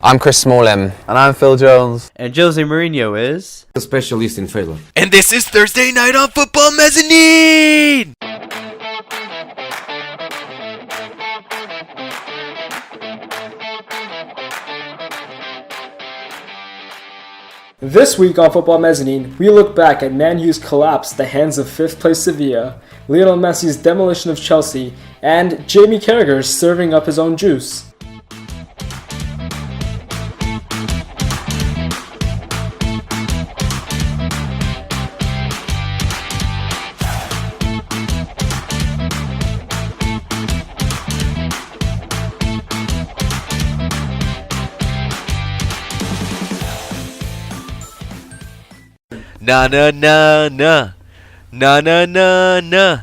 I'm Chris Smallem. And I'm Phil Jones. And Jose Mourinho is a specialist in failure. And this is Thursday night on Football Mezzanine! This week on Football Mezzanine, we look back at Man U's collapse at the hands of 5th place Sevilla, Lionel Messi's demolition of Chelsea, and Jaime Carragher serving up his own juice. Na na na na, na na na na,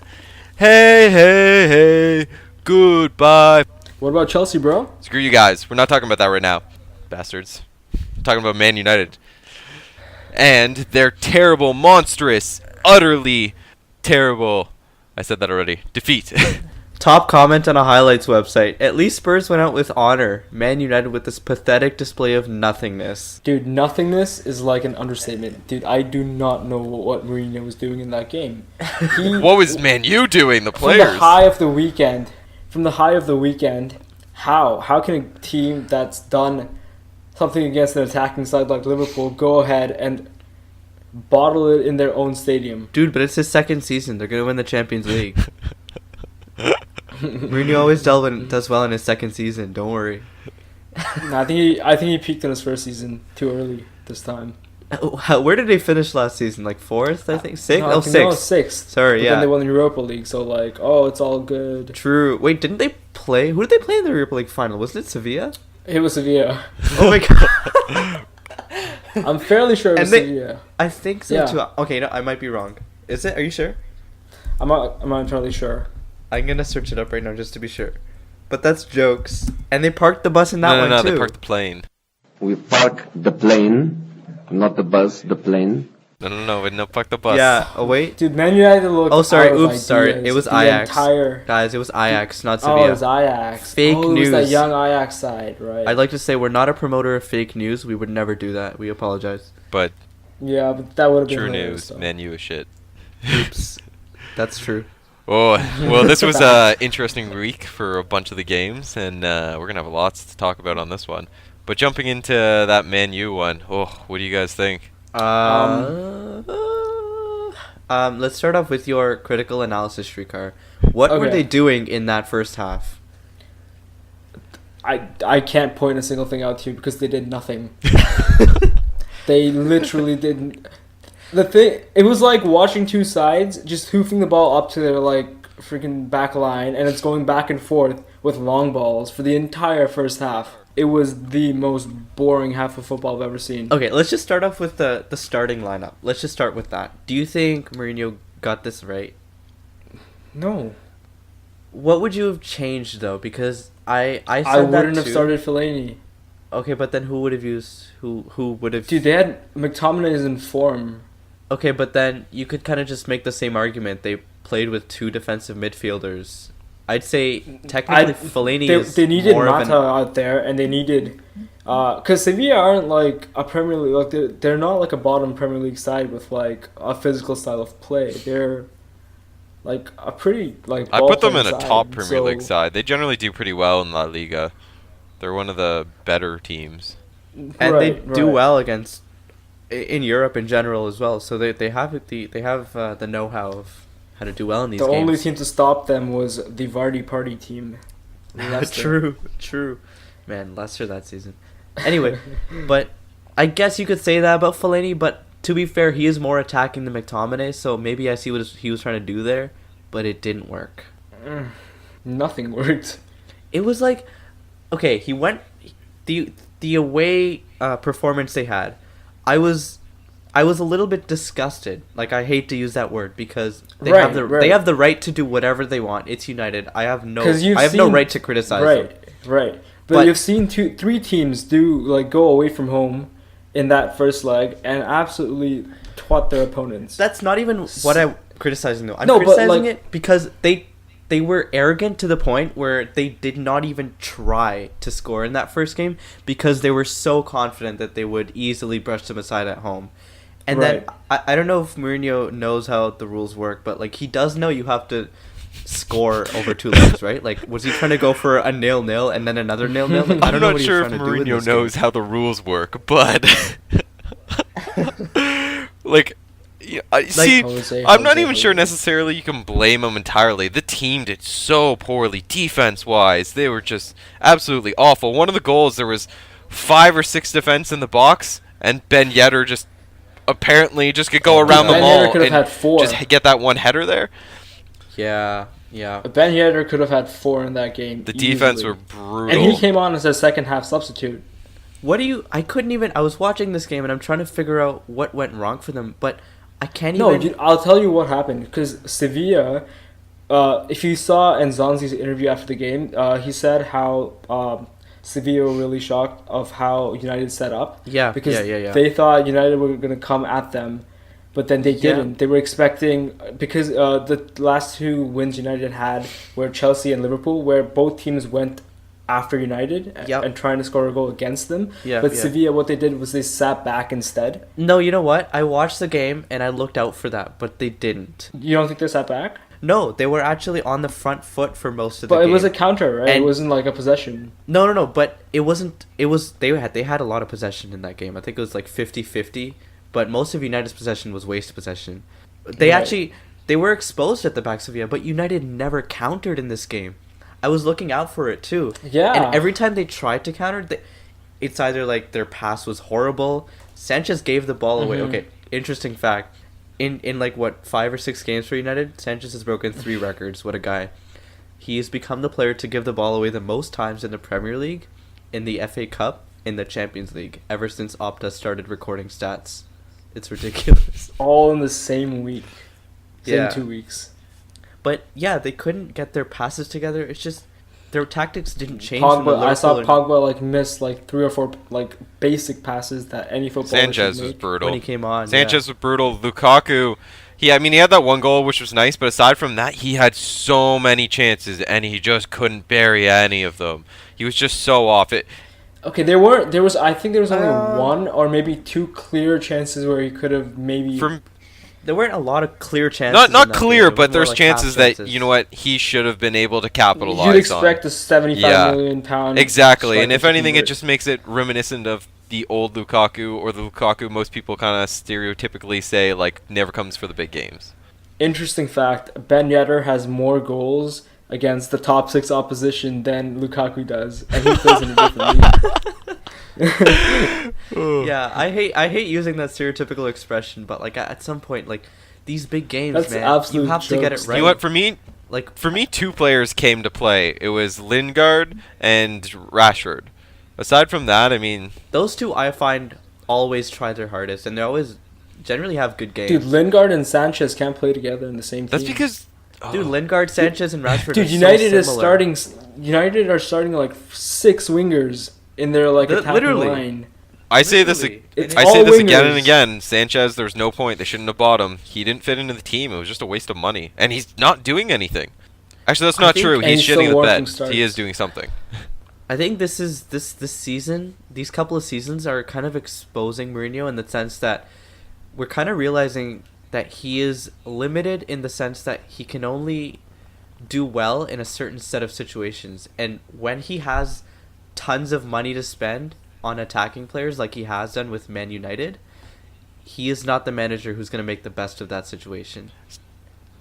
hey hey hey, goodbye. What about Chelsea, bro? Screw you guys, we're not talking about that right now, bastards. We're talking about Man United. And their terrible, monstrous, utterly terrible, I said that already, defeat. top comment on a highlights website. At least Spurs went out with honor. Man United with this pathetic display of nothingness. Dude, nothingness is like an understatement. Dude, I do not know what Mourinho was doing in that game. What was Man U doing, the players? From the high of the weekend, how can a team that's done something against an attacking side like Liverpool go ahead and bottle it in their own stadium? Dude, but it's his second season. They're going to win the Champions League. Mourinho always does well in his second season. Don't worry. No, I think he peaked in his first season too early this time. Where did they finish last season? Like fourth, I think. Sixth. No, Sixth. Sixth. Sorry, but yeah. Then they won the Europa League, so like, it's all good. True. Wait, didn't they play? Who did they play in the Europa League final? Wasn't it Sevilla? It was Sevilla. Oh my god. I'm fairly sure it was Sevilla. I think so too. Okay, no, I might be wrong. Is it? Are you sure? I'm not entirely sure. I'm gonna search it up right now just to be sure. But that's jokes. And they parked the bus in that one too. No, they parked the plane. We park the plane, not the bus, the plane. No, fuck the bus. Yeah, oh wait. Dude, Man United looked sorry. It was Ajax. Guys, it was Ajax, not Sevilla. It was Ajax. Fake news. It was that young Ajax side, right? I'd like to say we're not a promoter of fake news. We would never do that. We apologize. But yeah, but that would have been true hilarious, news. Man U is shit. Oops. That's true. Oh, well, this was an interesting week for a bunch of the games, and we're going to have lots to talk about on this one. But jumping into that Man U one, what do you guys think? Let's start off with your critical analysis, Shrikar. What were they doing in that first half? I can't point a single thing out to you because they did nothing. They literally didn't. It was like watching two sides just hoofing the ball up to their like freaking back line, and it's going back and forth with long balls for the entire first half. It was the most boring half of football I've ever seen. Okay, let's just start off with the starting lineup. Let's just start with that. Do you think Mourinho got this right? No. What would you have changed though? Because I wouldn't have started Fellaini. Okay, but then who would have used who would have? Dude, they had McTominay in form. Okay, but then you could kind of just make the same argument. They played with two defensive midfielders. I'd say technically Fellaini is they needed more Mata out there, and they needed because Sevilla aren't like a Premier League, like they're not like a bottom Premier League side with like a physical style of play. They're like a pretty like I put them in a side, top Premier League side. They generally do pretty well in La Liga. They're one of the better teams, and they do well against in Europe in general as well. So they have the know-how of how to do well in these games. The only team to stop them was the Vardy Party team. True. Man, Leicester that season. Anyway, but I guess you could say that about Fellaini, but to be fair, he is more attacking than McTominay, so maybe I see what he was trying to do there, but it didn't work. Nothing worked. It was like, okay, he went the away performance they had. I was a little bit disgusted. Like, I hate to use that word because they have the right to do whatever they want. It's United. I have no right to criticize them. Right. But you've seen three teams go away from home in that first leg and absolutely twat their opponents. That's not even what I'm criticizing though. I'm criticizing it because they they were arrogant to the point where they did not even try to score in that first game because they were so confident that they would easily brush them aside at home. And Right. then I don't know if Mourinho knows how the rules work, but like he does know you have to score over 2 legs, right? Like, was he trying to go for a 0-0 and then another 0-0? Like, I don't I'm know not what he was sure if trying to do in Mourinho this knows game. how the rules work, but like, yeah, see, Jose, I'm not Jose, even sure Jose. necessarily you can blame him entirely. The team did so poorly defense-wise; they were just absolutely awful. One of the goals, there was 5 or 6 defense in the box, and Ben Yedder just apparently just could go around the Ben Yedder mall could have and had 4. just get that one header there. Yeah. Ben Yedder could have had 4 in that game. The defense easily. were brutal. And he came on as a second half substitute. I was watching this game and I'm trying to figure out what went wrong for them, but I can't No, even... I'll tell you what happened. Because Sevilla, if you saw Nzonzi's interview after the game, he said how Sevilla were really shocked of how United set up. Yeah, Because yeah. they thought United were going to come at them, but then they didn't. They were expecting... Because the last 2 wins United had were Chelsea and Liverpool, where both teams went after United and trying to score a goal against them. But Sevilla, what they did was they sat back instead. No, you know what? I watched the game and I looked out for that, but they didn't. You don't think they sat back? No, they were actually on the front foot for most of the game. But it was a counter, right? And it wasn't like a possession. No, but it wasn't... It was... They had a lot of possession in that game. I think it was like 50-50, but most of United's possession was waste possession. They actually... They were exposed at the back, Sevilla, but United never countered in this game. I was looking out for it too. Yeah. And every time they tried to counter, it's either like their pass was horrible. Sanchez gave the ball away. Okay, interesting fact. In like what 5 or 6 games for United, Sanchez has broken 3 records. What a guy! He has become the player to give the ball away the most times in the Premier League, in the FA Cup, in the Champions League. Ever since Opta started recording stats, it's ridiculous. All in the same week. Yeah. 2 weeks. But yeah, they couldn't get their passes together. It's just their tactics didn't change. From the I saw Liverpool Pogba like miss like 3 or 4 like basic passes that any footballer Sanchez should was make. brutal. when he came on. Sanchez was brutal. Lukaku, he had that one goal which was nice, but aside from that, he had so many chances and he just couldn't bury any of them. He was just so off it. Okay, I think there was only 1 or maybe 2 clear chances where he could have maybe. There weren't a lot of clear chances. in Not that clear, game. It but was more there's like chances half that, you know what, he should have been able to capitalize You'd expect on. a 75 million pound. Exactly, and if striker to anything, it convert. just makes it reminiscent of the old Lukaku, or the Lukaku most people kind of stereotypically say, like, never comes for the big games. Interesting fact: Ben Yedder has more goals against the top 6 opposition than Lukaku does, and he plays in a different league. Yeah, I hate using that stereotypical expression, but like at some point, like these big games, That's man, absolute you have to get it jokes. right. You know what, for me, Like 2 players came to play. It was Lingard and Rashford. Aside from that, I mean... those 2, I find always try their hardest, and they always generally have good games. Dude, Lingard and Sanchez can't play together in the same team. That's because... Dude, Lingard, Sanchez, and Rashford. Dude, are United so is similar. starting. United are starting like 6 wingers in their like attacking Literally. line. I say this Literally. It's I all say this again and wingers. again. Sanchez, there's no point. They shouldn't have bought him. He didn't fit into the team. It was just a waste of money. And he's not doing anything. Actually, that's I not think- true. And He's he's shitting still the warranting bed. starts. He is doing something. I think this season, these couple of seasons are kind of exposing Mourinho in the sense that we're kind of realizing that he is limited in the sense that he can only do well in a certain set of situations, and when he has tons of money to spend on attacking players like he has done with Man United, he is not the manager who's going to make the best of that situation.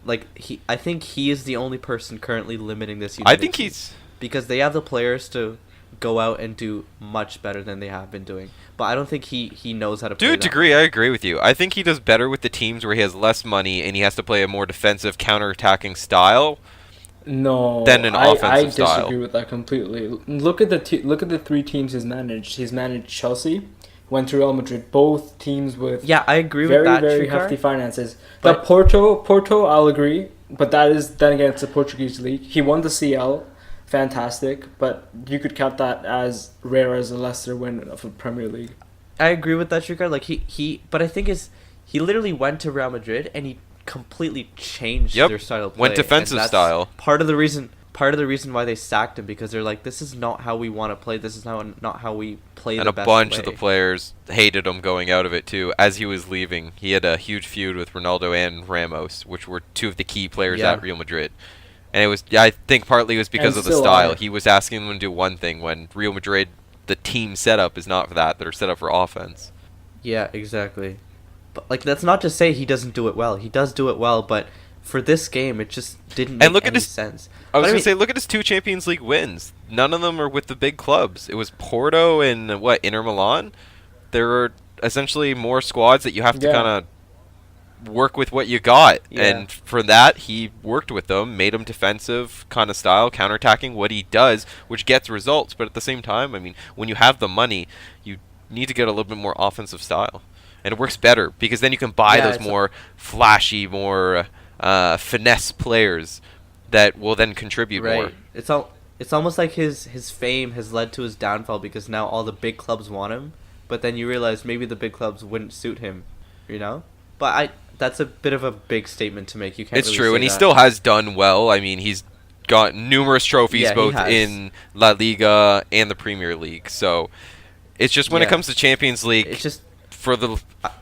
Like I think he is the only person currently limiting this United I think team, he's... because they have the players to go out and do much better than they have been doing, but I don't think he knows how to play To a that. degree, I agree with you. I think he does better with the teams where he has less money and he has to play a more defensive, counter-attacking style. No, Than an I offensive disagree style. with that completely. Look at the 3 teams he's managed. He's managed Chelsea, went to Real Madrid, both teams with Yeah, I agree very with that. very Shrikar. hefty finances. But- But Porto, I'll agree. But that is then again, it's a Portuguese league. He won the CL, fantastic. But you could count that as rare as a Leicester win of a Premier League. I agree with that, Shrikar. Like he but I think he literally went to Real Madrid and he completely changed Yep. their style of play. Went defensive and that's style. Part of the reason why they sacked him, because they're like, this is not how we want to play. This is not how we play And the a best bunch way. of the players hated him going out of it too. As he was leaving, he had a huge feud with Ronaldo and Ramos, which were two of the key players Yeah. at Real Madrid. And it was, I think partly it was because And of the still style. are. He was asking them to do one thing when Real Madrid, the team setup is not for that. They're set up for offense. Yeah, exactly. But like, that's not to say he doesn't do it well. He does do it well, but for this game, it just didn't make And look at any his- sense. I was But going mean, to say, look at his 2 Champions League wins. None of them are with the big clubs. It was Porto and, Inter Milan? There were essentially more squads that you have to Yeah. kind of work with what you got. Yeah. And for that, he worked with them, made them defensive kind of style, counterattacking what he does, which gets results. But at the same time, I mean, when you have the money, you need to get a little bit more offensive style. And it works better because then you can buy Yeah, those it's more flashy, more finesse players that will then contribute more. right. It's almost like his fame has led to his downfall, because now all the big clubs want him, but then you realize maybe the big clubs wouldn't suit him, you know? But that's a bit of a big statement to make. You can't It's really true, say and he that. still has done well. I mean, he's got numerous trophies Yeah, he both has. in La Liga and the Premier League. So it's just when it Yeah. comes to Champions League, It's just for the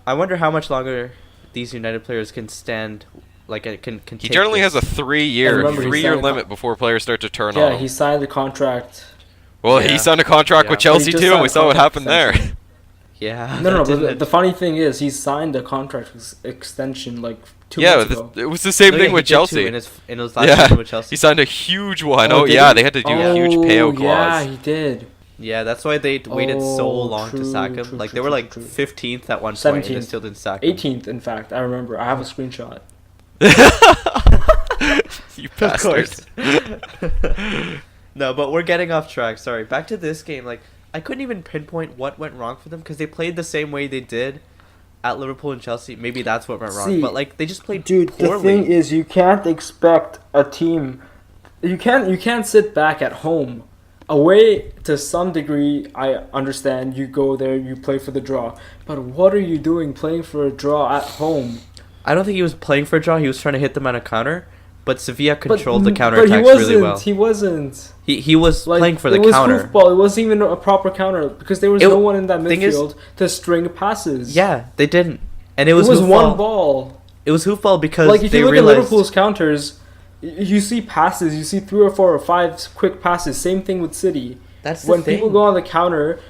I wonder how much longer these United players can stand. Like, it can he take generally this. has a I three-year remember he signed a limit before players start to turn Yeah, on him. he signed the contract. Well, Yeah. he signed a contract with Yeah. But he Chelsea just too, and signed we a saw what contract happened there. extension. Yeah. No, that but didn't- the funny thing is, he signed a contract extension like 2 Yeah, months ago. it was the same No, thing yeah, with he did too, Chelsea. in his last Yeah, season with Chelsea. he signed a huge one. Oh, Oh, did yeah, he? they had to do a huge payout clause. Yeah, he did. Yeah, that's why they waited so Oh, long to true, sack him. true, like, true, they were true, like true. 15th at one point, and they 17th. still didn't sack him. 18th, in fact. I remember. I have a screenshot. You Of bastard. course. No, but we're getting off track. Sorry. Back to this game. Like, I couldn't even pinpoint what went wrong for them, because they played the same way they did at Liverpool and Chelsea. Maybe that's what went wrong. See, But like, they just played Dude, poorly. the thing is, you can't expect a team. You can't sit back at home. Away, to some degree, I understand. You go there, you play for the draw. But what are you doing playing for a draw at home? I don't think he was playing for a draw. He was trying to hit them on a counter. But Sevilla controlled the But counterattacks he wasn't. really well. He wasn't. He was Like, playing for the it was counter. Football. It wasn't even a proper counter because there was It- no one in that thing is- midfield to string passes. Yeah, they didn't. And it was hoofball. one ball. It was hoofball because Like if they you look realized at Liverpool's counters, you see passes. You see 3 or 4 or 5 quick passes. Same thing with City. that's the When thing. people go on the counter,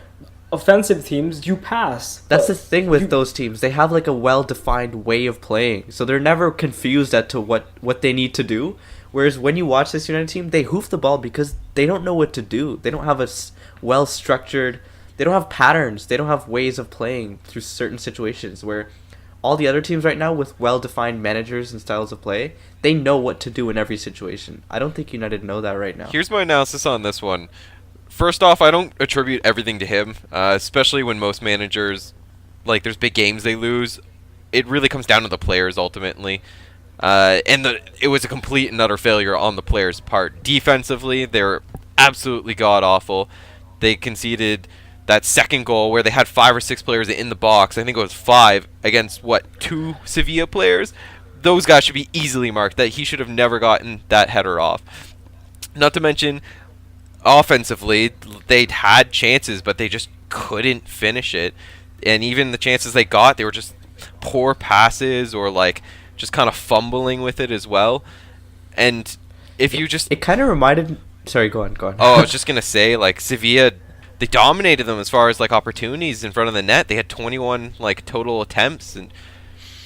offensive teams, you pass. That's But the thing with you- those teams. They have like a well-defined way of playing, so they're never confused as to what they need to do. Whereas when you watch this United team, they hoof the ball because they don't know what to do. They don't have a well-structured. They don't have patterns. They don't have ways of playing through certain situations. Where all the other teams right now, with well-defined managers and styles of play, they know what to do in every situation. I don't think United know that right now. Here's my analysis on this one. First off, I don't attribute everything to him, especially when most managers, like, there's big games they lose. It really comes down to the players ultimately. It was a complete and utter failure on the players' part. Defensively, they're absolutely god-awful. They conceded that second goal where they had 5 or 6 players in the box. I think it was 5 against, 2 Sevilla players? Those guys should be easily marked. That he should have never gotten that header off. Not to mention, offensively, they'd had chances, but they just couldn't finish it. And even the chances they got, they were just poor passes or, like, just kind of fumbling with it as well. And if you just... It kind of reminded. Sorry, go on. Oh, I was just going to say, like, Sevilla, they dominated them as far as, like, opportunities in front of the net. They had 21, like, total attempts and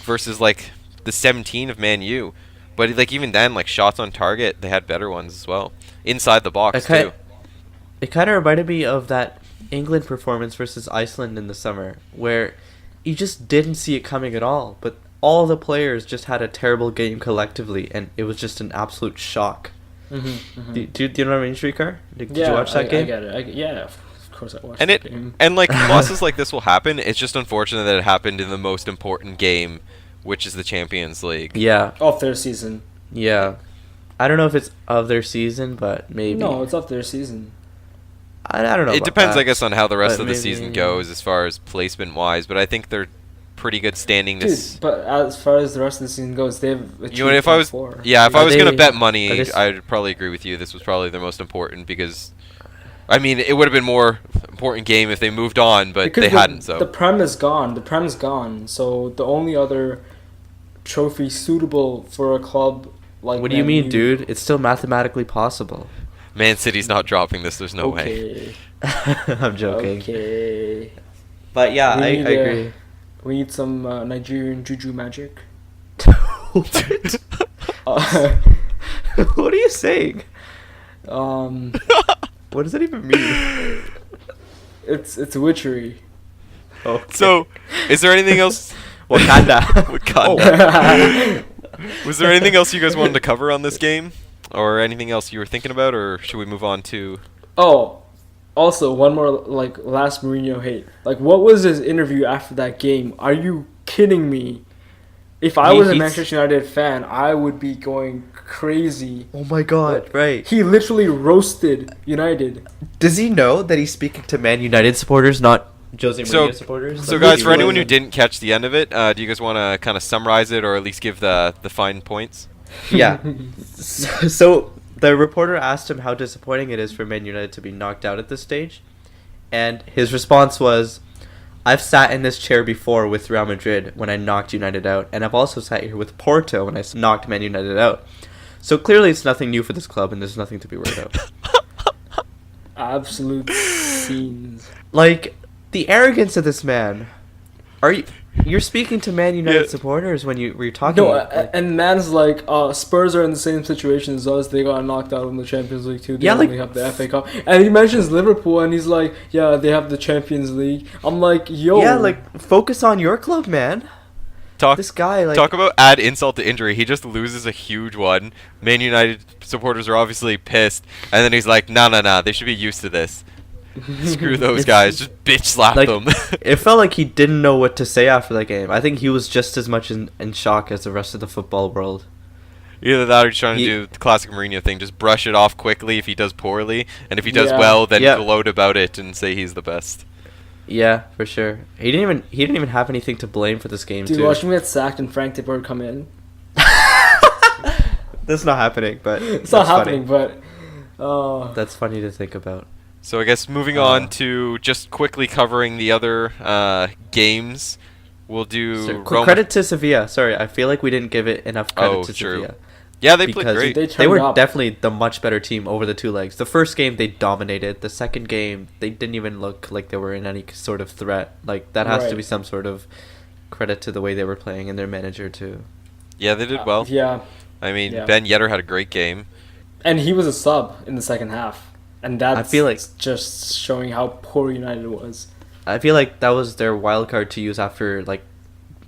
versus, like, the 17 of Man U. But, like, even then, like, shots on target, they had better ones as well. Inside the box, too. It kind of reminded me of that England performance versus Iceland in the summer, where you just didn't see it coming at all. But all the players just had a terrible game collectively, and it was just an absolute shock. Do you know what I mean, Shrikar? Did you watch that game? I get it. Yeah, of course I watched And that game. like, losses like this will happen. It's just unfortunate that it happened in the most important game, which is the Champions League. Yeah, Off their season. yeah. I don't know if it's of their season, but maybe. No, it's off their season. I don't know. It about depends, that. I guess, on how the rest But of the maybe- season goes as far as placement-wise, but I think they're pretty good standing Dude, this. but as far as the rest of the season goes, they've achieved You know, if I was, top 4. yeah, if I Are was gonna they- bet are money, they I'd probably agree with you. This was probably their most important because, I mean, it would have been more important game if they moved on, but Because they hadn't. the So Prem is gone. The Prem's gone. So the only other trophy suitable for a club like What do you Man mean, U- dude? It's still mathematically possible. Man City's not dropping this. There's no way. Okay. I'm joking. Okay. But yeah, We I need, agree. We need some Nigerian juju magic. What? Uh, What are you saying? um, What does that even mean? it's witchery. Okay. So, is there anything else? Wakanda. Wakanda. Was there anything else you guys wanted to cover on this game, or anything else you were thinking about, or should we move on to? Oh, also one more last Mourinho hate. What was his interview after that game? Are you kidding me? If I was a Manchester United fan, I would be going crazy. Oh my god, right. He literally roasted United. Does he know that he's speaking to Man United supporters, not Jose Mourinho supporters? So Like, guys, he for anyone who wasn't- didn't catch the end of it, do you guys want to kind of summarize it, or at least give the fine points? Yeah. So the reporter asked him how disappointing it is for Man United to be knocked out at this stage, and his response was, "I've sat in this chair before with Real Madrid when I knocked United out, and I've also sat here with Porto when I knocked Man United out. So clearly it's nothing new for this club, and there's nothing to be worried about." Absolute scenes. Like, the arrogance of this man. You're speaking to Man United supporters when you're talking. No, like, and man's like, Spurs are in the same situation as us. They got knocked out in the Champions League too. They Yeah, only like- have the FA Cup. And he mentions Liverpool, and he's like, yeah, they have the Champions League. I'm like, yo. yeah, like, focus on your club, man. This guy, like, Talk about add insult to injury. He just loses a huge one. Man United supporters are obviously pissed, and then he's like, nah, they should be used to this. Screw those guys. Just bitch slap like, them. it felt like he didn't know what to say after that game. I think he was just as much in shock as the rest of the football world. Either that or he's trying to do the classic Mourinho thing. Just brush it off quickly if he does poorly, and if he does Yeah. well, then Yeah. gloat about it and say he's the best. Yeah, for sure. He didn't even have anything to blame for this game, Dude, too. watch him get sacked and Frank De Boer come in. That's not happening, but It's not happening, but... That's funny to think about. So I guess moving on to just quickly covering the other games, we'll do So, credit to Sevilla. Sorry, I feel like we didn't give it enough credit to true. Sevilla. Yeah, they played Because great. They They turned were up. definitely the much better team over the two legs. The first game, they dominated. The second game, they didn't even look like they were in any sort of threat. Like, that has to Right. be some sort of credit to the way they were playing and their manager, too. Yeah, they did well. Yeah. I mean, Yeah. Ben Yedder had a great game. And he was a sub in the second half. And that's I feel like- just showing how poor United was. I feel like that was their wild card to use after, like,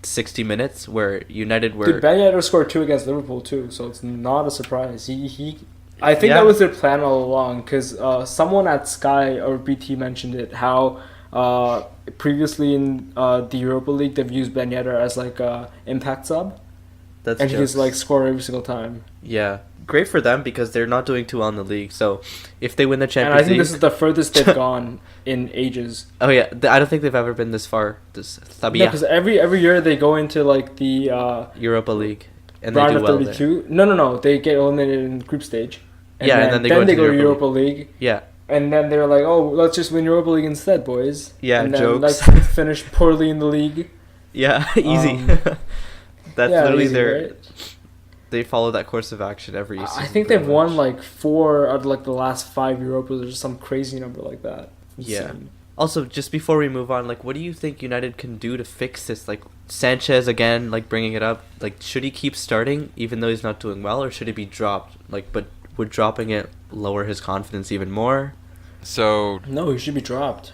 60 minutes, where United were... Dude, Ben Yedder scored 2 against Liverpool too, so it's not a surprise. I think Yeah. that was their plan all along, because someone at Sky or BT mentioned it, how previously in the Europa League they've used Ben Yedder as like a impact sub, That's and jokes. he's like score every single time. Yeah. Great for them because they're not doing too well in the league. So if they win the And Champions I think League... this is the furthest they've gone in ages. Oh, yeah. I don't think they've ever been this far. This No, Sevilla because every year they go into like the Europa League. And they round do of well there. 32. No, they get eliminated in group stage. And then they go into to Europa Europa League. Yeah. And then they're like, oh, let's just win Europa League instead, boys. Yeah, and then jokes. Let's finish poorly in the league. Yeah, easy. That's Yeah, literally easy, their... right? They follow that course of action every season. I think pretty they've won much. like 4 out of like the last 5 Europas or some crazy number like that. Yeah. Insane. Also, just before we move on, like, what do you think United can do to fix this? Like, Sanchez, again, like, bringing it up. Like, should he keep starting even though he's not doing well, or should he be dropped? Like, but would dropping it lower his confidence even more? So No, he should be dropped.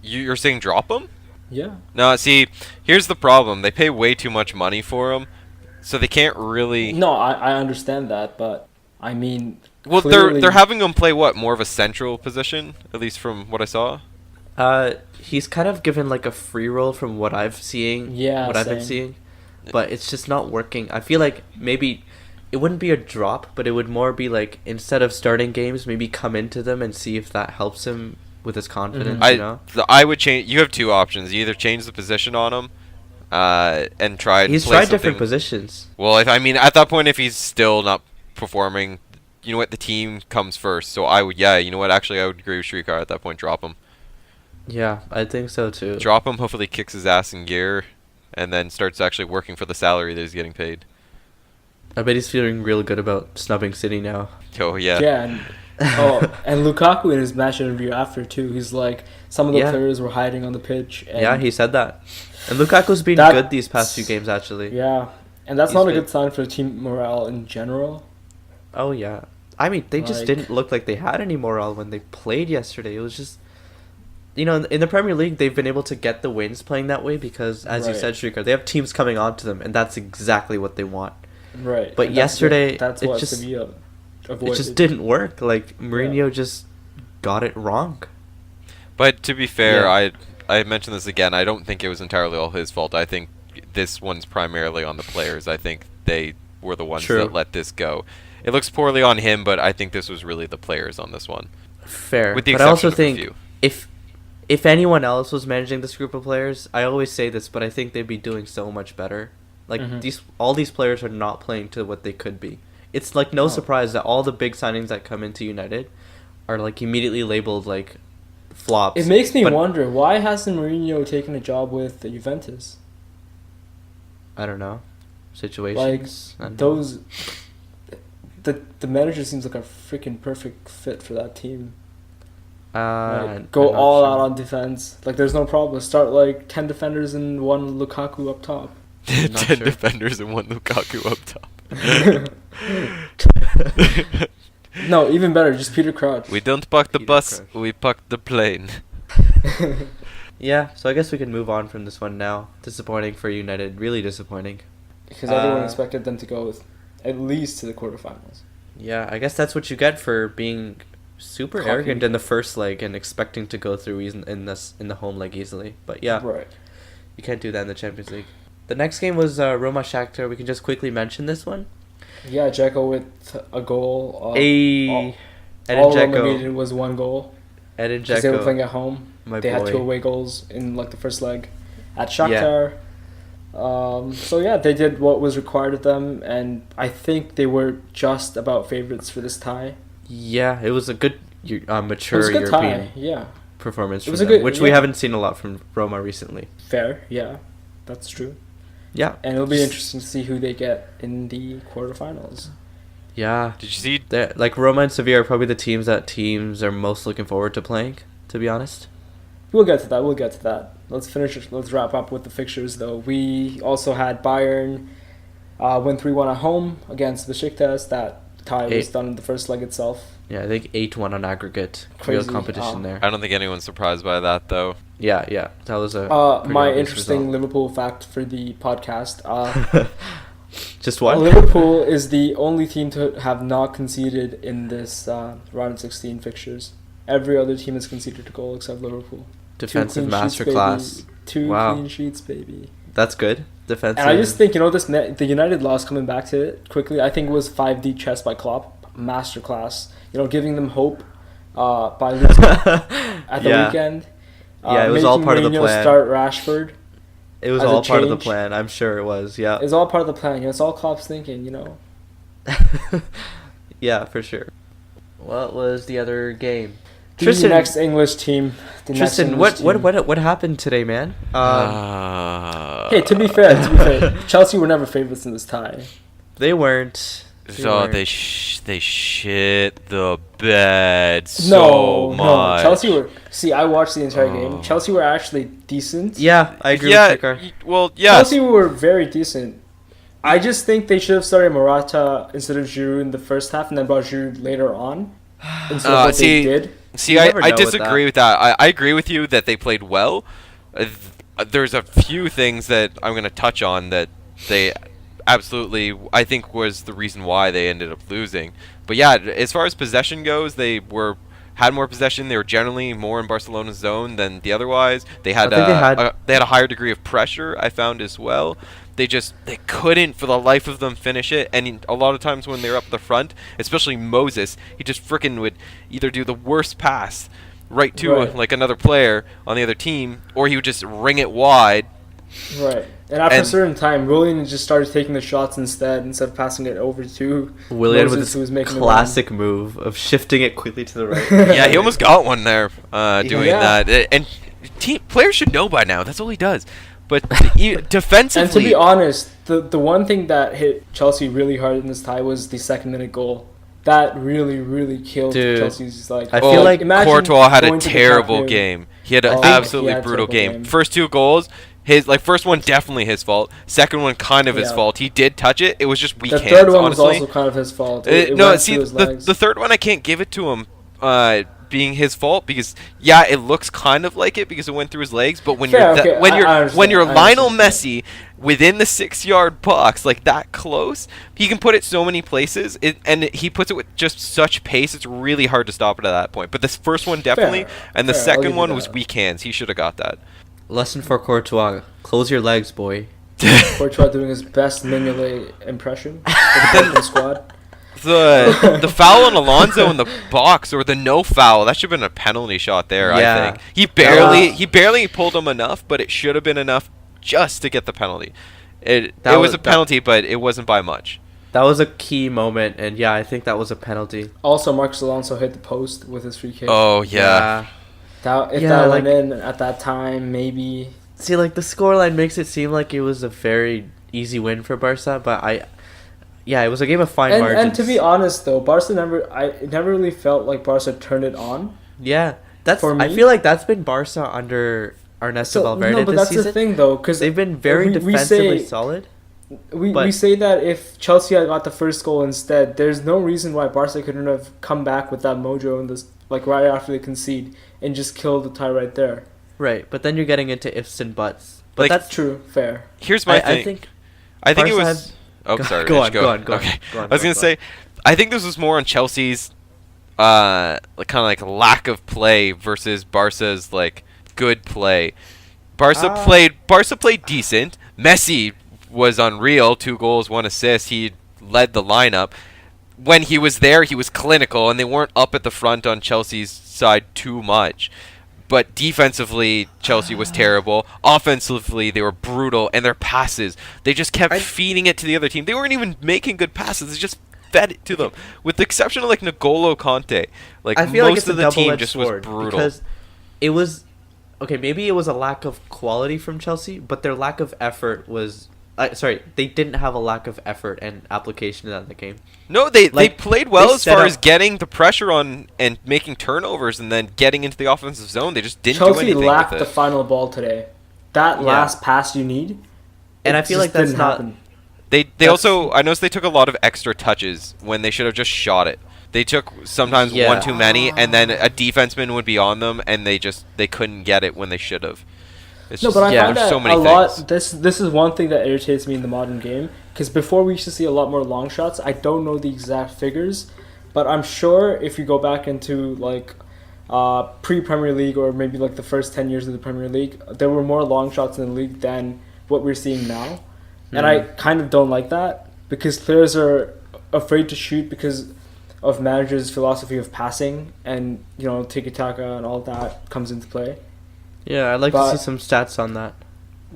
you're saying drop him? Yeah. No, see, here's the problem. They pay way too much money for him, so they can't really. No, I understand that, but I mean, Well, clearly- they're having him play what, more of a central position, at least from what I saw. He's kind of given, like, a free roll from what I've been same. seeing. But it's just not working. I feel like maybe it wouldn't be a drop, but it would more be like, instead of starting games, maybe come into them and see if that helps him with his confidence, you know? I would change. You have two options. You either change the position on him, and tried. He's tried different positions. Well, I mean, at that point, if he's still not performing, you know what? The team comes first. So I would, you know what? Actually, I would agree with Shrikar at that point. Drop him. Yeah, I think so too. Drop him. Hopefully, kicks his ass in gear, and then starts actually working for the salary that he's getting paid. I bet he's feeling real good about snubbing City now. Oh yeah. Yeah. And Lukaku in his match interview after too, he's like, some of the players were hiding on the pitch. And yeah, he said that. And Lukaku's been good these past few games, actually. Yeah, and that's not a good sign for team morale in general. Oh yeah, I mean they just didn't look like they had any morale when they played yesterday. It was just, you know, in the Premier League they've been able to get the wins playing that way because, as you said, Shrikar, they have teams coming on to them, and that's exactly what they want. Right. But yesterday, that's what Sevilla avoided. It just didn't work. Like Mourinho just got it wrong. But to be fair, I mentioned this again. I don't think it was entirely all his fault. I think this one's primarily on the players. I think they were the ones that let this go. It looks poorly on him, but I think this was really the players on this one. Fair. With the but I also of think a few. if anyone else was managing this group of players, I always say this, but I think they'd be doing so much better. Like all these players are not playing to what they could be. It's like no surprise that all the big signings that come into United are like immediately labeled like flops. It makes me wonder, why hasn't Mourinho taken a job with Juventus? I don't know. Situations. Like those, the manager seems like a freaking perfect fit for that team. Go all out on defense. Like there's no problem. Start like 10 defenders and 1 Lukaku up top. 10 defenders and 1 Lukaku up top. No, even better, just Peter Crouch. We don't park the bus, we park the plane. Yeah, so I guess we can move on from this one now. Disappointing for United, really disappointing. Because everyone expected them to go at least to the quarterfinals. Yeah, I guess that's what you get for being super arrogant in the first leg and expecting to go through in the home leg easily. But yeah, you can't do that in the Champions League. The next game was Roma Shakhtar. We can just quickly mention this one. Yeah, Dzeko with a goal. All Dzeko. Roma needed was 1 goal. Edin Dzeko. Because they were playing at home. They had 2 away goals in like the first leg at Shakhtar. So yeah, they did what was required of them, and I think they were just about favourites for this tie. Yeah, it was a good, mature European performance from them, which we haven't seen a lot from Roma recently. Fair, yeah, that's true. Yeah, and it'll be interesting to see who they get in the quarterfinals. Yeah, did you see? Like Roma and Sevilla are probably the teams that teams are most looking forward to playing. To be honest, we'll get to that. Let's wrap up with the fixtures though. We also had Bayern win 3-1 at home against Besiktas. That tie was done in the first leg itself. Yeah, I think 8-1 on aggregate. Crazy. Real competition there. I don't think anyone's surprised by that though. Yeah, that was a my interesting result. Liverpool fact for the podcast. Just what? Liverpool is the only team to have not conceded in this round of 16 fixtures. Every other team has conceded a goal except Liverpool. Defensive masterclass. 2 clean sheets, baby. That's good. Defensive. And I just think, the United loss, coming back to it quickly, I think it was 5D chess by Klopp. Masterclass. Giving them hope by losing at the weekend. It was all part of the plan. Start Rashford. It was all part of the plan. I'm sure it was. Yeah. It was all part of the plan. It's all Klopp's thinking. Yeah, for sure. What was the other game? Tristan, next English team. Tristan, what happened today, man? Hey, to be fair, Chelsea were never favorites in this tie. They weren't. They shit the bed so much. No, Chelsea were. See, I watched the entire game. Chelsea were actually decent. Yeah, I agree with Vicar. Well, yeah. Chelsea were very decent. I just think they should have started Morata instead of Giroud in the first half and then brought Giroud later on instead of what they did. See, I disagree with that. I agree with you that they played well. There's a few things that I'm going to touch on that they absolutely, I think, was the reason why they ended up losing. But yeah, as far as possession goes, they had more possession. They were generally more in Barcelona's zone than the otherwise. They had a higher degree of pressure, I found, as well. They couldn't for the life of them finish it, and a lot of times when they were up the front, especially Moses, he just frickin' would either do the worst pass right to like another player on the other team, or he would just ring it wide Right. And after a And- certain time, Willian just started taking the shots instead of passing it over to Willian with Moses, who was this making the classic move of shifting it quickly to the right. Yeah, he almost got one there doing Yeah. that. And players should know by now. That's all he does. But defensively... And to be honest, the one thing that hit Chelsea really hard in this tie was the second-minute goal. That really, really killed Dude, Chelsea's, like... I feel like imagine Courtois had a going to the terrible Camp Nou. game. He had an I think absolutely he had a brutal terrible game. game. First 2 goals, first one definitely his fault. Second one kind of his Yeah. fault. He did touch it. It was just weak The hands, third one honestly. was also kind of his fault. It No, went see, through his the legs. third one I can't give it to him being his fault because it looks kind of like it because it went through his legs. But when Fair, you're okay, when I you're understand, when you're I Lionel understand. Messi within the 6-yard box like that close, he can put it so many places. And he puts it with just such pace. It's really hard to stop it at that point. But this first one definitely, and the fair, I'll second give you one was that. weak hands. He should have got that. Lesson for Courtois: close your legs, boy. Courtois doing his best Mignolet impression for the Belgian squad. The foul on Alonso in the box or the no foul, that should have been a penalty shot there. Yeah. I think he barely pulled him enough, but it should have been enough just to get the penalty. It was a penalty, but it wasn't by much. That was a key moment, and yeah, I think that was a penalty. Also, Marcos Alonso hit the post with his free kick. Oh yeah. If Yeah, that like- went in at that time, maybe. See, like the scoreline makes it seem like it was a very easy win for Barca, but it was a game of fine margins. And to be honest, though, it never really felt like Barca turned it on. yeah, that's. For I me- feel like that's been Barca under Ernesto Valverde no, but this that's season. the thing, though, because They've been very defensively solid. We but- say that if Chelsea had got the first goal instead, there's no reason why Barca couldn't have come back with that mojo in this, like right after they concede and just kill the tie right there. Right, but then you're getting into ifs and buts. But Like, that's True, fair. Here's my thing. I think. I think it Barca was. Oh, Go- sorry. go Rich, on, go on. Okay. Go on, I was go gonna on. say, I think this was more on Chelsea's, kind of like lack of play versus Barca's like good play. Barca played decent. Messi was unreal. 2 goals, 1 assist. He led the lineup. When he was there, he was clinical, and they weren't up at the front on Chelsea's side too much. But defensively, Chelsea was terrible. Offensively, they were brutal, and their passes, they just kept feeding it to the other team. They weren't even making good passes; they just fed it to them. With the exception of like N'Golo Conte, like I feel like most it's a of the team double-edged just was sword brutal. because it was okay. Maybe it was a lack of quality from Chelsea, but their lack of effort was. They didn't have a lack of effort and application in the game. No, they Like, played well they as set far up- as getting the pressure on and making turnovers and then getting into the offensive zone. They just didn't do Chelsea anything lacked with the it. final ball today. That Yeah. last pass you need. And it I feel just like that's didn't not. happen. They That's- also, I noticed they took a lot of extra touches when they should have just shot it. They took sometimes Yeah. one too many, and then a defenseman would be on them, and they couldn't get it when they should have. It's No, just, but I yeah, find there's that so many a things. lot. This is one thing that irritates me in the modern game. Because before we used to see a lot more long shots. I don't know the exact figures, but I'm sure if you go back into like pre-Premier League or maybe like the first 10 years of the Premier League, there were more long shots in the league than what we're seeing now. And I kind of don't like that because players are afraid to shoot because of managers' philosophy of passing and tiki-taka and all that comes into play. Yeah, I'd like But- to see some stats on that.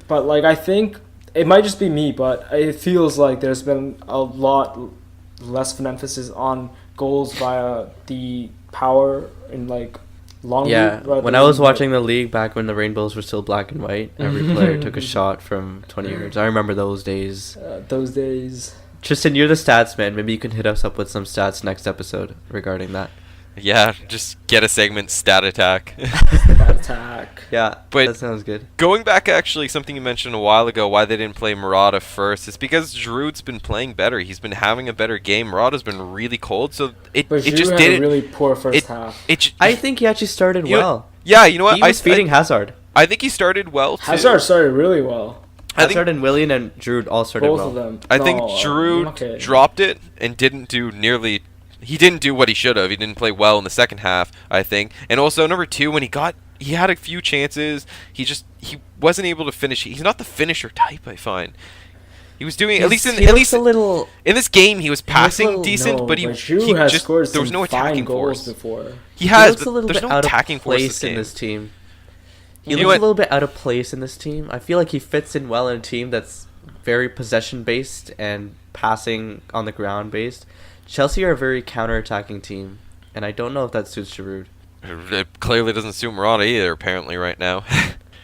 But like I think it might just be me, but it feels like there's been a lot less of an emphasis on goals via the power in like long. Yeah, league rather when I was than, watching the league back when the rainbows were still black and white, every player took a shot from 20 yards. I remember those days. those days. Tristan, you're the stats man. Maybe you can hit us up with some stats next episode regarding that. Yeah, just get a segment, stat attack. That attack. Yeah, But- that sounds good. Going back, actually, something you mentioned a while ago, why they didn't play Murata first, it's because Giroud's been playing better. He's been having a better game. Murata's been really cold, so it But just Giroud had didn't. a really poor first it, half. I think he actually started You know- well. Yeah, you know what? He was feeding Hazard. I think he started well too. Hazard started really well. I think Hazard and Willian and Giroud all started Both well. of them. I think No, Giroud okay. dropped it and didn't do nearly. He didn't do what he should have. He didn't play well in the second half, I think. And also number 2, when he had a few chances, he wasn't able to finish. He's not the finisher type, I find. He was doing He at looks least a little. in this game he was passing little- decent, but he Giroud has just scored there was some no fine attacking goals force. before. He has, looks a but little there's bit no out attacking of force place this in game. this team. He looks a little bit out of place in this team. I feel like he fits in well in a team that's very possession based and passing on the ground based. Chelsea are a very counter-attacking team, and I don't know if that suits Giroud. It clearly doesn't suit Morata either, apparently, right now.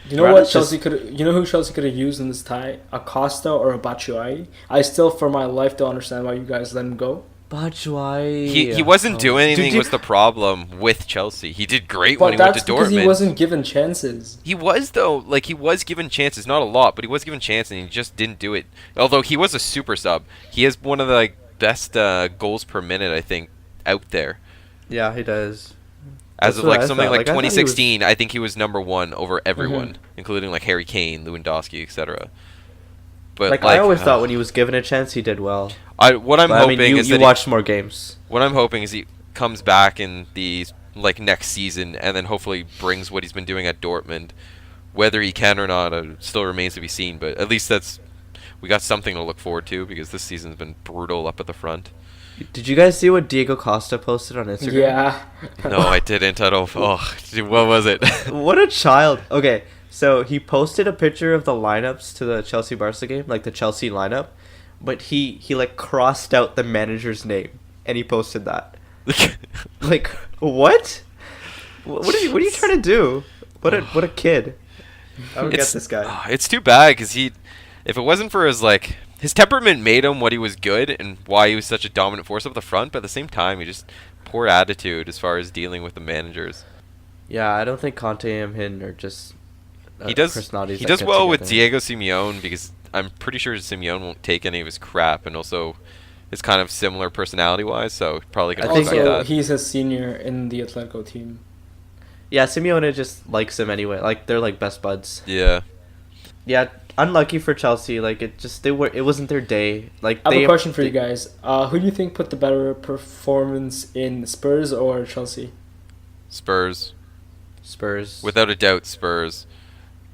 You know what Chelsea could? You know who Chelsea could have used in this tie? Acosta or a Batshuayi. I still, for my life, don't understand why you guys let him go. Batshuayi. He wasn't doing anything. Was the problem with Chelsea? He did great when he went to Dortmund. But that's because he wasn't given chances. He was though. Like he was given chances, not a lot, but he was given chances, and he just didn't do it. Although he was a super sub, he has one of the best goals per minute, I think, out there. Yeah, he does. As of like something like 2016, I think he was number one over everyone, including like Harry Kane, Lewandowski, etc. But like I always thought when he was given a chance, he did well. What I'm hoping is that you watched more games. What I'm hoping is he comes back in the like next season, and then hopefully brings what he's been doing at Dortmund. Whether he can or not, still remains to be seen. But at least we got something to look forward to, because this season's been brutal up at the front. Did you guys see what Diego Costa posted on Instagram? Yeah. No, I didn't. I don't. Oh, what was it? What a child. Okay, so he posted a picture of the lineups to the Chelsea-Barca game, like the Chelsea lineup, but he like crossed out the manager's name, and he posted that. Like, what? What are you trying to do? What a kid. I don't get this guy. It's too bad, because if it wasn't for his temperament made him what he was good and why he was such a dominant force up the front, but at the same time, he just poor attitude as far as dealing with the managers. Yeah, I don't think Conte and him are just personalities. He does well with Diego Simeone, because I'm pretty sure Simeone won't take any of his crap, and also it's kind of similar personality-wise, so probably going to respect that. Also, he's a senior in the Atletico team. Yeah, Simeone just likes him anyway. Like, they're like best buds. Yeah. Yeah, unlucky for Chelsea. Like, it wasn't their day. Like, I have a question for you guys. Who do you think put the better performance in, Spurs or Chelsea? Spurs. Without a doubt, Spurs.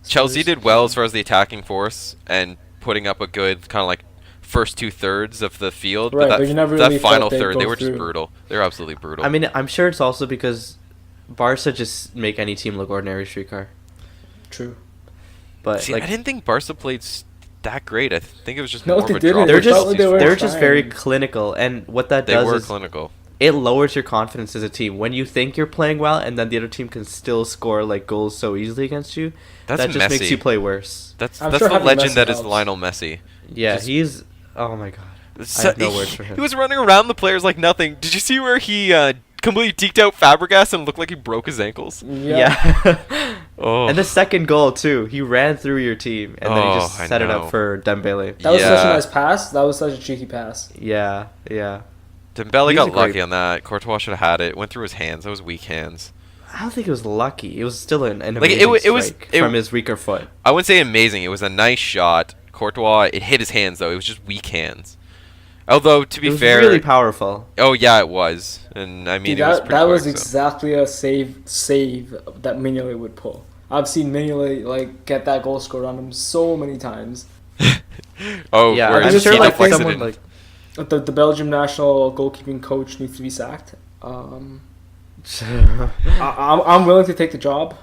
Chelsea did well as far as the attacking force and putting up a good kind of like first 2/3 of the field. Right, but you never really that final thought third, they were through. just brutal. They were absolutely brutal. I mean, I'm sure it's also because Barca just make any team look ordinary, streetcar. True. But see, I didn't think Barca played that great. I think it was just No, more they of a didn't. draw. They're just very clinical, and what that does is clinical. It lowers your confidence as a team when you think you're playing well, and then the other team can still score like goals so easily against you. That just Messi. Makes you play worse. That's sure the having legend Messi that is helps. Lionel Messi. Yeah, he's. Oh my god. I have no words for him. He was running around the players like nothing. Did you see where he completely deked out Fabregas and looked like he broke his ankles? Yeah. Oh. And the second goal too. He ran through your team, and then he just I set it know. up for Dembele. That was such a nice pass. That was such a cheeky pass. Yeah. Dembele He's got a great- lucky on that. Courtois should have had it. It went through his hands. That was weak hands. I don't think it was lucky. It was still an Like, amazing it was- strike from his weaker foot. I wouldn't say amazing. It was a nice shot. Courtois, it hit his hands though. It was just weak hands. Although to be It was fair, really powerful. oh yeah, it was. And I mean, Dude, it was pretty that was quick, so. exactly a save that Mignolet would pull. I've seen Mignolet like get that goal scored on him so many times. Oh Yeah, where I'm his sure feet like deflected someone in. like The Belgium national goalkeeping coach needs to be sacked. I'm willing to take the job.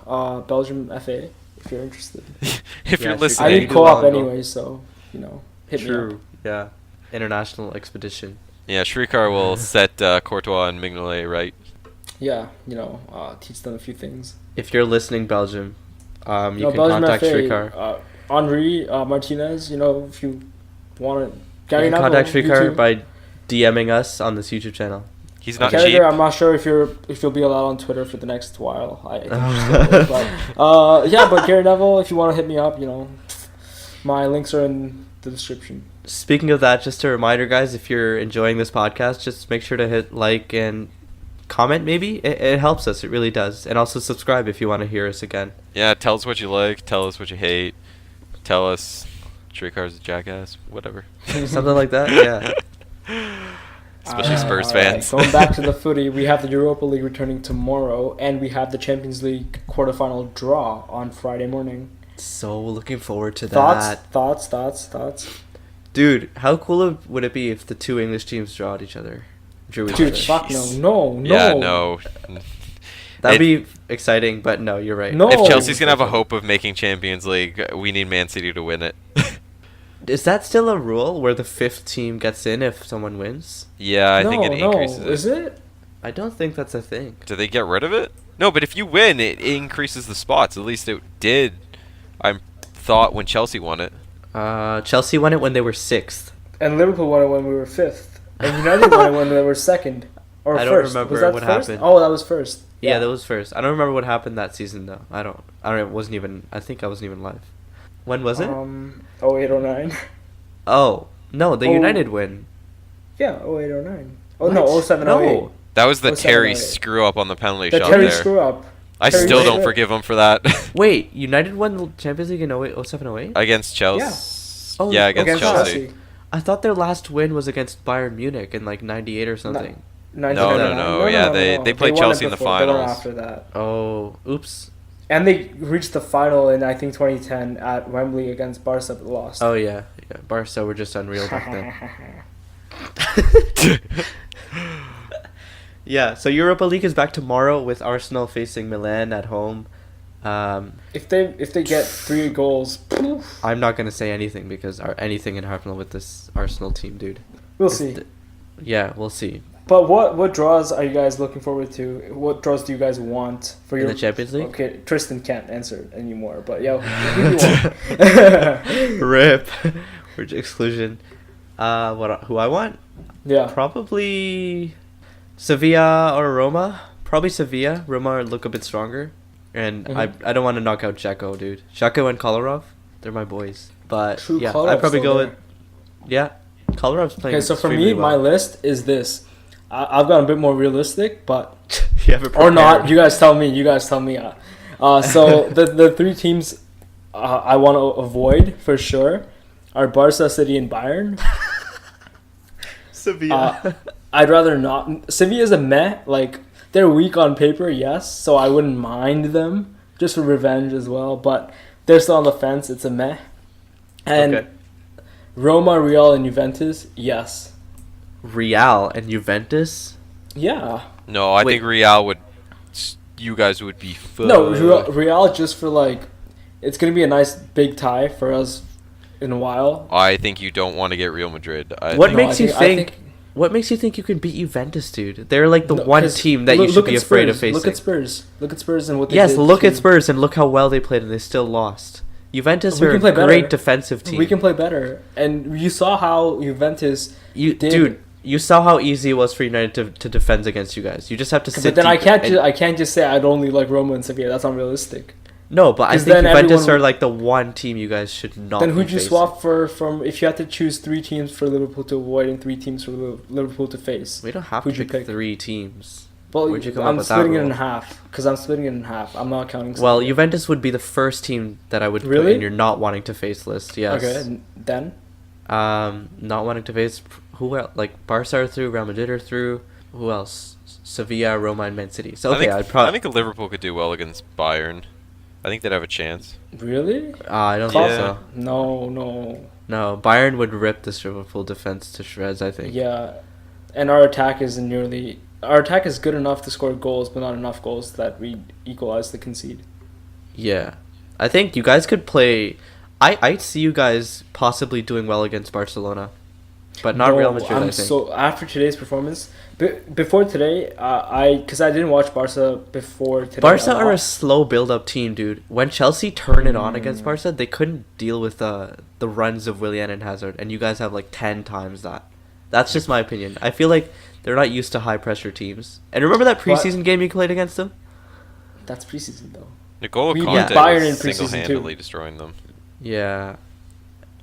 Belgium FA, if you're interested. If Yeah, you're sure. listening, I you need do co-op well, anyway, so hit me up. True. Yeah. International expedition. yeah, Shrikar will set Courtois and Mignolet right. Yeah, teach them a few things. If you're listening, Belgium, you can Belgium contact FA, Shrikar. Henri Martinez, if you want to. You can contact Shrikar by DMing us on this YouTube channel. He's not Carragher, cheap. I'm not sure if you'll be allowed on Twitter for the next while. I think you still will, but Gary Neville, if you want to hit me up, my links are in the description. Speaking of that, just a reminder, guys, if you're enjoying this podcast, just make sure to hit like and comment, maybe. It helps us. It really does. And also subscribe if you want to hear us again. Yeah, tell us what you like. Tell us what you hate. Tell us Shrikar's a jackass. Whatever. Something like that, yeah. Especially Spurs All right, fans. Going back to the footy, we have the Europa League returning tomorrow, and we have the Champions League quarterfinal draw on Friday morning. So looking forward to that. Thoughts? Dude, how cool would it be if the two English teams drew each other? Dude, fuck no. Yeah, no. That'd be exciting, but no, you're right. No. If Chelsea's gonna have a hope of making Champions League, we need Man City to win it. Is that still a rule where the 5th team gets in if someone wins? Yeah, I think it increases it. Is it? I don't think that's a thing. Do they get rid of it? No, but if you win, it increases the spots. At least it did. I thought when Chelsea won it. Chelsea won it when they were 6th. And Liverpool won it when we were 5th. And United won it when they were 2nd. Or I first. don't remember Was that what first? happened. Oh, that was first. Yeah, that was first. I don't remember what happened that season though. I don't. I think I wasn't even live. When was it? 0809. Oh no, the United win. Yeah, 0809. Oh What? no, 0708. No. That was the 07-08. Terry screw up on the penalty The shot Terry there. screw up. I Terry still screwed don't up. forgive him for that. Wait, United won the Champions League in 07, 08? Against Chelsea. Yeah. Oh, Yeah, against Chelsea. I thought their last win was against Bayern Munich in like 98 or something. No. Yeah, they played won Chelsea it in the before. They won finals. after that. Oh, oops. And they reached the final in, I think, 2010 at Wembley against Barca, but lost. Oh yeah. Barca were just unreal back then. Yeah, so Europa League is back tomorrow with Arsenal facing Milan at home. If they get 3 goals, poof, I'm not gonna say anything because anything can happen with this Arsenal team, dude. we'll see. Yeah, we'll see. But what draws are you guys looking forward to? What draws do you guys want for In your the Champions League? Okay, Tristan can't answer anymore, but yo, who do you want? Rip. Exclusion. Who I want? Yeah. Probably Sevilla or Roma. Probably Sevilla. Roma look a bit stronger. And Mhm. I don't want to knock out Dzeko, dude. Dzeko and Kolarov, they're my boys. But True, yeah, Kolarov's I'd probably still go there. with Kolarov's playing. Okay, so for extremely me, my well. list is this. I've got a bit more realistic, but You have it or not. prepared. You guys tell me. So the 3 teams I want to avoid for sure are Barca, City, and Bayern. Sevilla. I'd rather not. Sevilla's a meh. Like, they're weak on paper, yes, so I wouldn't mind them just for revenge as well. But they're still on the fence. It's a meh. And Okay. Roma, Real, and Juventus, yes. Real and Juventus. Yeah. No, I Wait. think Real would. You guys would be. No, Real just for like, it's gonna be a nice big tie for us in a while. I think you don't want to get Real Madrid. What No, makes I you think- think? What makes you think you can beat Juventus, dude? They're like the No, one 'cause team that you should look be at afraid of Spurs. facing. Look at Spurs. Look at Spurs and what they Yes, did look to- at Spurs and look how well they played and they still lost. Juventus We are can a play better. great defensive team. We can play better. And you saw how Juventus did. Dude, you saw how easy it was for United to defend against you guys. You just have to sit. But then deep and- I can't just say I'd only like Roma and Sevilla. That's unrealistic. No, but I 'Cause think then Juventus everyone- are like the one team you guys should not. Then be who'd you facing. swap from if you had to choose 3 teams for Liverpool to avoid and 3 teams for Liverpool to face? We don't have Who'd to you pick pick? 3 teams. Well, Where'd you come up I'm with that splitting it in rule? half because I'm splitting it in half. I'm not counting. Well, Sevilla. Juventus would be the first team that I would put Really? in your not wanting to face list. Yes. Okay, and then Not wanting to face who else? Like Barca are through, Real Madrid are through. Who else? Sevilla, Roma, and Man City. So okay, I I'd probably. think Liverpool could do well against Bayern. I think they'd have a chance. really? I don't Yeah. think so. No. No, Bayern would rip this Liverpool defense to shreds. I think. Yeah, and our attack isn't nearly. Our attack is good enough to score goals, but not enough goals that we equalize the concede. Yeah, I think you guys could play. I see you guys possibly doing well against Barcelona, but not No, Real Madrid. I think. So after today's performance, before today, because I didn't watch Barca before today. Barca are a lot. slow build-up team, dude. When Chelsea turn it on against Barca, they couldn't deal with the runs of Willian and Hazard, and you guys have like 10 times that. That's just my opinion. I feel like they're not used to high-pressure teams. And remember that preseason game you played against them? That's preseason though. N'Golo We Conte beat Bayern in was preseason, single-handedly too. destroying them. Yeah.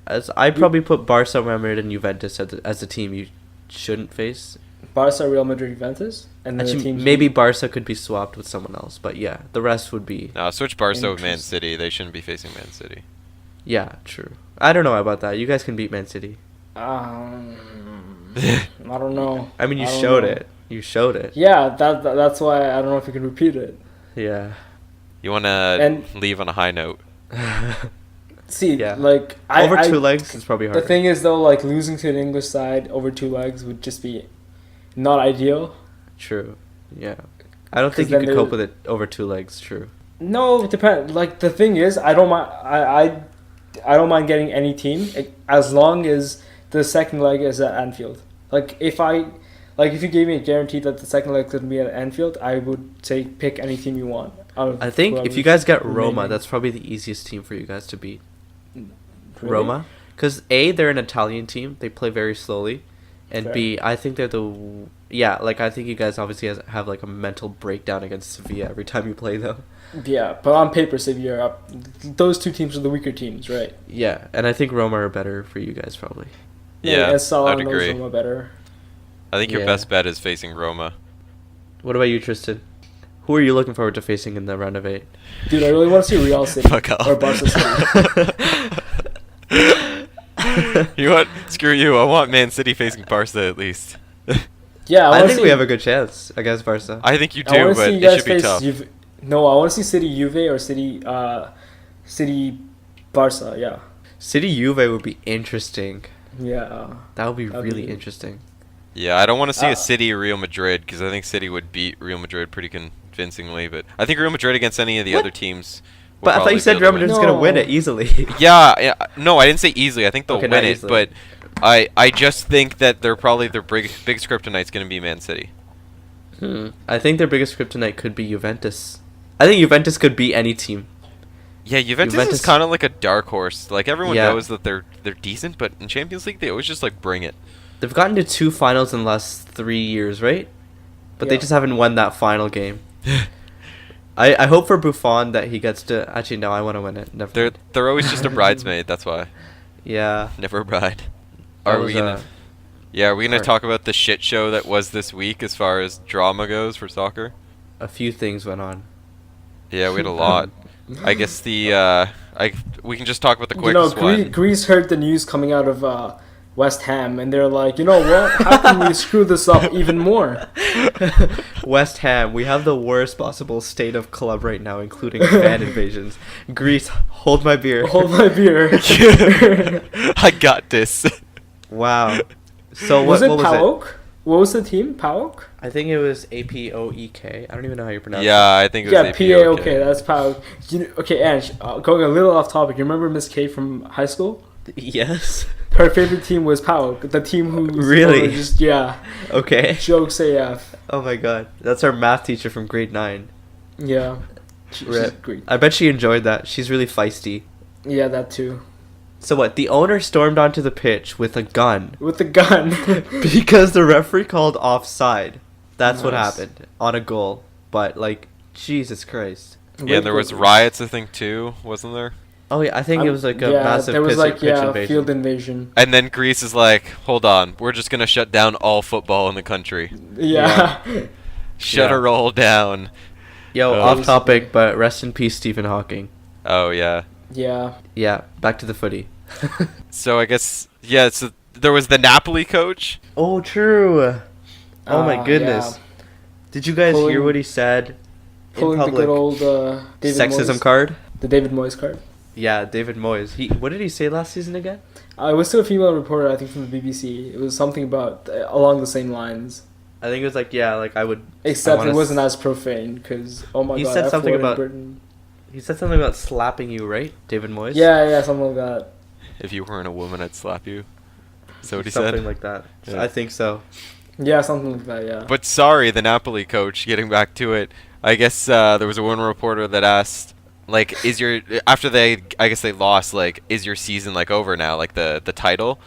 As I'd probably put Barca, Real Madrid, and Juventus as a team you shouldn't face. Barca, Real Madrid, Juventus, and then the Actually, teams. maybe Barca could be swapped with someone else, but yeah, the rest would be. No, switch Barca with Man Interesting. City. They shouldn't be facing Man City. Yeah, true. I don't know about that. You guys can beat Man City. I don't know. I mean, you I don't showed know. it. You showed it. Yeah, that's why I don't know if we can repeat it. Yeah. You want to And- leave on a high note. See, Yeah. like Over 2 legs is probably harder. The thing is, though, like losing to an English side over 2 legs would just be not ideal. True. Yeah. I don't think 'Cause you then could cope with it over 2 legs. True. No, it depends. Like the thing is, I don't mind. I don't mind getting any team as long as the second leg is at Anfield. Like if you gave me a guarantee that the second leg could be at Anfield, I would say pick any team you want. I think if you guys get Roma, that's probably the easiest team for you guys to beat. Really? Roma, because A, they're an Italian team. They play very slowly, and Fair. B, I think they're I think you guys obviously have like a mental breakdown against Sevilla every time you play them. Yeah, but on paper, Sevilla are up. Those two teams are the weaker teams, right? Yeah, and I think Roma are better for you guys probably. Yeah, Salah I'd knows agree. Roma better. I think your Yeah. best bet is facing Roma. What about you, Tristan? Who are you looking forward to facing in the round of 8? Dude, I really want to see Real City Fuck off. or Barca City. You know what? Screw you. I want Man City facing Barca at least. Yeah, I think we have a good chance against Barca. I think you I do, want to but see you it guys should be face tough. Juve. No, I want to see City Juve or City Barca. Yeah, City Juve would be interesting. yeah. That would be That'd really be- interesting. Yeah, I don't want to see Uh, a City Real Madrid because I think City would beat Real Madrid pretty convincingly. But I think Real Madrid against any of the What? other teams. Will But I thought probably you be said able to Real win. Madrid's gonna win No. it easily. Yeah, no, I didn't say easily. I think they'll Okay, win not it, easily. but I just think that their biggest kryptonite's going to be Man City. I think their biggest kryptonite could be Juventus. I think Juventus could beat any team. Yeah, Juventus is Juventus- kind of like a dark horse. Like everyone Yeah. knows that they're decent, but in Champions League they always just like bring it. They've gotten to 2 finals in the last 3 years, right? But they Yeah. just haven't won that final game. I hope for Buffon that he gets to. Actually, no, I want to win it. Never. They're always just a bridesmaid. That's why. Yeah. Never a bride. That Are was, we gonna? Yeah, are we gonna alright. talk about the shit show that was this week as far as drama goes for soccer? A few things went on. Yeah, we had a lot. I guess we can just talk about the You know, quickest one. Greece heard the news coming out of West Ham, and they're like, you know what? How can we screw this up even more? West Ham, we have the worst possible state of club right now, including fan invasions. Greece, hold my beer. Hold my beer. I got this. Wow. So Was what it was PAOK? What was the team? PAOK? I think it was APOEK. I don't even know how you pronounce it. Yeah, I think it was Yeah, APOK. PAOK. That's PAOK. Okay, Ansh, going a little off topic. You remember Miss K from high school? Yes. Her favorite team was PAOK, the team who Really? just Okay. jokes AF. Oh my god. That's our math teacher from grade 9. Yeah, she's Rip. great. I bet she enjoyed that. She's really feisty. Yeah, that too. So what? The owner stormed onto the pitch with a gun With the gun. because the referee called offside. That's what Nice. happened on a goal. But like, Jesus Christ. Yeah, there was riots, I think, too, wasn't there? Oh yeah, I think it was like a yeah, massive there was pitch invasion. field invasion. And then Greece is like, hold on, we're just gonna shut down all football in the country. Yeah. Shut Yeah. her all down. Yo, Oh. off topic, but rest in peace, Stephen Hawking. Oh yeah. Yeah. Yeah, back to the footy. So I guess so there was the Napoli coach. Oh, true. Oh my Ah, goodness. yeah. Did you guys hear Pulling- what he said in Pulling the public? good old David Sexism Moyes. card? The David Moyes card. Yeah, David Moyes. What did he say last season again? It was to a female reporter, I think, from the BBC. It was something about along the same lines. I think it was like, yeah, like I would. Except I it wanna wasn't s- as profane, because, oh my He god, said F something word in about- Britain. He said something about slapping you, right, David Moyes? Yeah, something like that. If you weren't a woman, I'd slap you. Is that what he something said? like that. Yeah. I think so. Yeah, something like that, yeah. But sorry, the Napoli coach. Getting back to it, I guess there was a woman reporter that asked, like, after they lost, like, is your season like over now, like the title?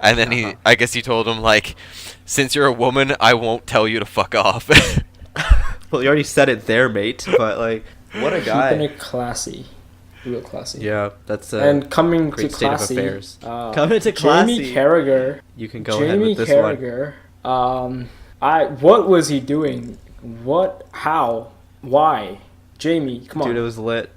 And then I guess he told him like, since you're a woman, I won't tell you to fuck off. Well, you already said it there, mate. But like, what a Keeping guy. it classy. Real classy. Yeah, that's a And coming to great state of classy. affairs. Coming to classy. Jaime Carragher. You can go ahead with this Carragher. What was he doing? What? How? Why? Jamie, come one. on. Dude, it was lit.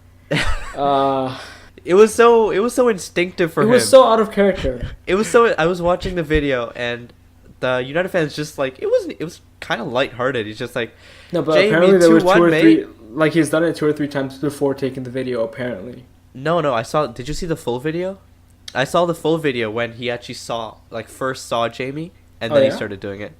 Uh, It was so instinctive for it him. was so out of character. It was so. I was watching the video and the United fans just like it was kind of lighthearted. He's just like, No, but Jamie, apparently there were 2 2-1, or 3. mate. Like he's done it 2 or 3 times before taking the video. Apparently. no. I saw. Did you see the full video? I saw the full video when he actually first saw Jamie, and Oh, then he yeah? started doing it.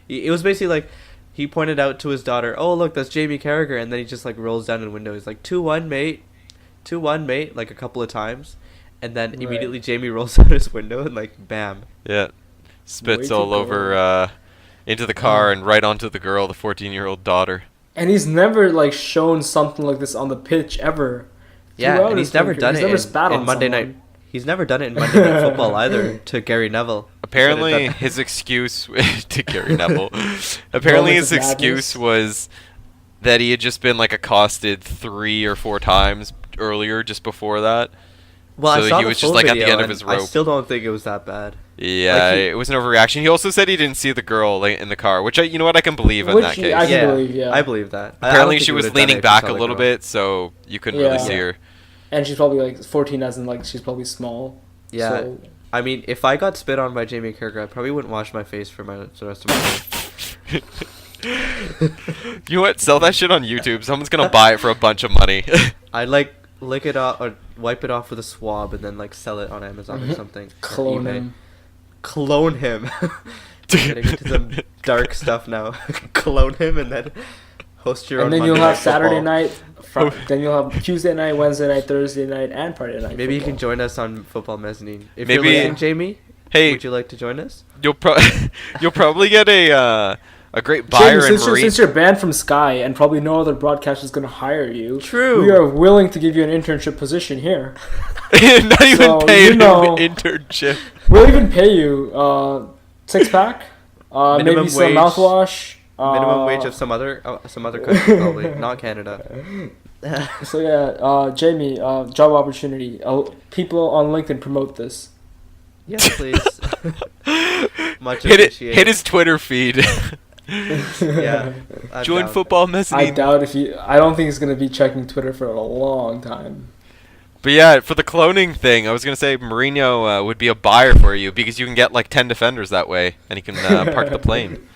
It was basically like, he pointed out to his daughter, "Oh, look, that's Jaime Carragher," and then he just like rolls down the window. He's like, 2-1, mate, 2-1, mate, like a couple of times, and then immediately Jaime rolls out his window and like, bam. Yeah, spits all over into the car and right onto the girl, the 14-year-old daughter. And he's never like shown something like this on the pitch ever. Yeah, and he's never done it in Monday night. He's never done it in Monday Night Football either to Gary Neville. Apparently, his excuse to Gary Neville. Apparently, his excuse was that he had just been like accosted 3 or 4 times earlier, just before that. Well, so I saw he was just like at the end of his rope. I still don't think it was that bad. Yeah, like it was an overreaction. He also said he didn't see the girl like, in the car, which you know what, I can believe in that case. I can believe, I believe that. Apparently, she was leaning back a little bit, so you couldn't really see her. And she's probably like 14, as in like she's probably small. Yeah, so. I mean, if I got spit on by Jaime Carragher, I probably wouldn't wash my face for the rest of my life. You know what? Sell that shit on YouTube. Someone's gonna buy it for a bunch of money. I'd like lick it off or wipe it off with a swab and then like sell it on Amazon or something. Clone him. Clone him. Getting into some dark stuff now. Clone him and then host your own. And then Monday you'll have Night Saturday Football. night. Then you'll have Tuesday night, Wednesday night, Thursday night, and Friday night. Maybe football. you can join us on Football Mezzanine. If Maybe, you're listening, Jamie, hey, would you like to join us? You'll probably get a great buyer Jamie, in Marine. Since you're banned from Sky and probably no other broadcaster is going to hire you, True. We are willing to give you an internship position here. Not even So, pay you know, an internship. We'll even pay you 6-pack, Minimum maybe some wage. mouthwash. Minimum wage of some other country, probably not Canada. So yeah, Jamie, job opportunity. People on LinkedIn promote this. Yes, please. Much Hit appreciated. his Twitter feed. Yeah. I'm Join down. Football I Mezzanine. doubt I don't think he's gonna be checking Twitter for a long time. But yeah, for the cloning thing, I was gonna say Mourinho would be a buyer for you because you can get like 10 defenders that way, and he can park the plane.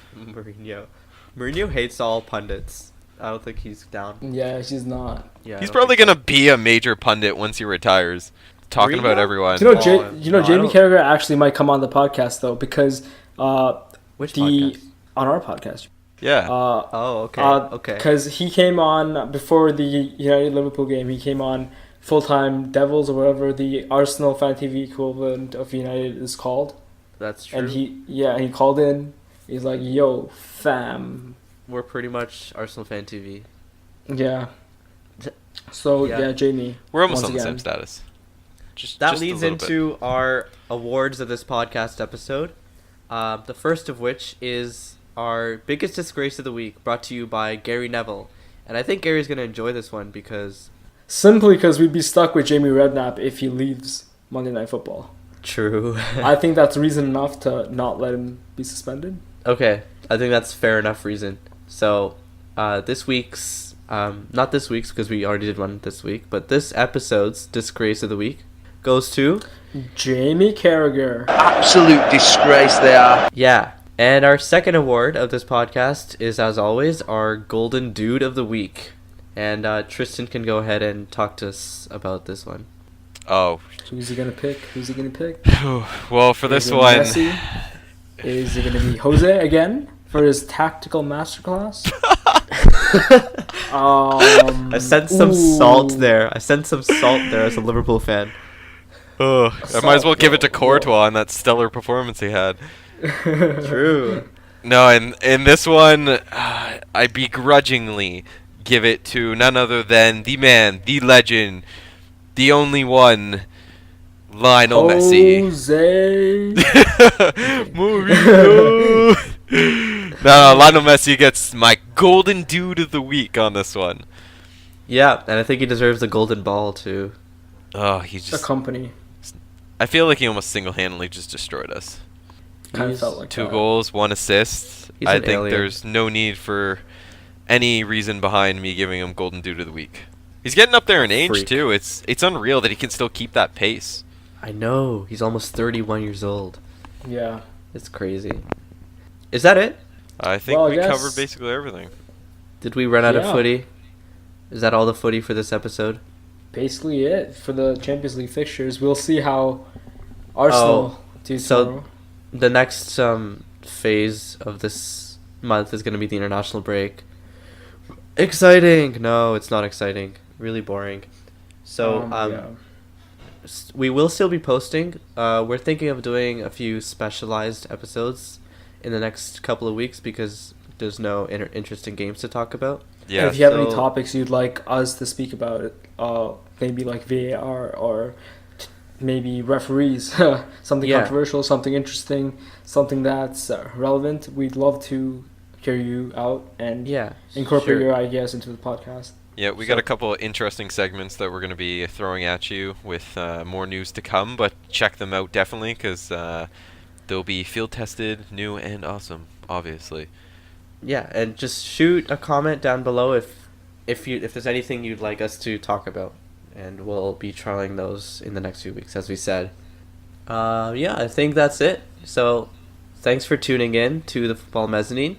Mourinho hates all pundits. I don't think he's down. Yeah, she's not. Yeah, I He's don't probably think gonna be a major pundit once he retires, talking Mourinho? about everyone. Do you know, Oh, no, I Jamie don't- Carragher actually might come on the podcast though because Which the podcast? on our podcast. Yeah. Oh, okay. Okay. Because he came on before the United Liverpool game. He came on full-time Devils or whatever the Arsenal Fan TV equivalent of United is called. That's true. And he called in. He's like, "Yo, fam." We're pretty much Arsenal Fan TV. Yeah. So Yeah. yeah, Jamie. We're almost once on the again. same status. That Just a leads little bit. into our awards of this podcast episode. The first of which is our biggest disgrace of the week, brought to you by Gary Neville. And I think Gary's gonna enjoy this one because Simply because we'd be stuck with Jamie Redknapp if he leaves Monday Night Football. true. I think that's reason enough to not let him be suspended. Okay, I think that's fair enough reason. So, this week's, not this week's because we already did one this week, but this episode's disgrace of the week goes to Jaime Carragher. Absolute disgrace they are. Yeah. And our second award of this podcast is, as always, our Golden Dude of the Week. And Tristan can go ahead and talk to us about this one. Oh. Who's he gonna pick? Well, for this Is it one, Messi? Is it gonna be Jose again for his tactical masterclass? I sensed some ooh. salt there. I sensed some salt there as a Liverpool fan. I might as well give it to Courtois on that stellar performance he had. True. No, in this one, I begrudgingly give it to none other than the man, the legend, the only one, Lionel Messi. Jose. Mourinho. No, Lionel Messi gets my Golden Dude of the Week on this one. Yeah, and I think he deserves the golden ball too. Oh, he's A just. company. I feel like he almost single-handedly just destroyed us. Kind of He's felt like 2 that. goals, 1 assist. He's I an think alien. there's no need for any reason behind me giving him Golden Dude of the Week. He's getting up there in age Freak. too. It's unreal that he can still keep that pace. I know. He's almost 31 years old. Yeah. It's crazy. Is that it? I think Well, I we guess- covered basically everything. Did we run out of Yeah. footy? Is that all the footy for this episode? Basically it for the Champions League fixtures. We'll see how Arsenal do so- tomorrow. The next phase of this month is going to be the international break. Exciting! No, it's not exciting. Really boring. So, we will still be posting. We're thinking of doing a few specialized episodes in the next couple of weeks because there's no interesting games to talk about. Yeah. And if you have any So- topics you'd like us to speak about, maybe like VAR or maybe referees, something Yeah. controversial, something interesting, something that's relevant, we'd love to hear you out and Yeah, incorporate sure. your ideas into the podcast. Yeah, we got a couple of interesting segments that we're going to be throwing at you with more news to come, but check them out definitely because they'll be field tested, new, and awesome, obviously. Yeah, and just shoot a comment down below if there's anything you'd like us to talk about, and we'll be trialing those in the next few weeks, as we said. Yeah, I think that's it. So, thanks for tuning in to the Football Mezzanine.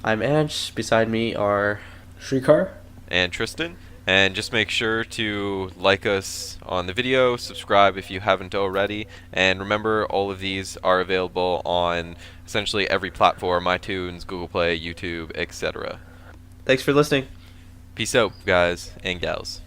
I'm Ansh. Beside me are Shrikar? And Tristan. And just make sure to like us on the video, subscribe if you haven't already, and remember all of these are available on essentially every platform, iTunes, Google Play, YouTube, etc. Thanks for listening. Peace out, guys and gals.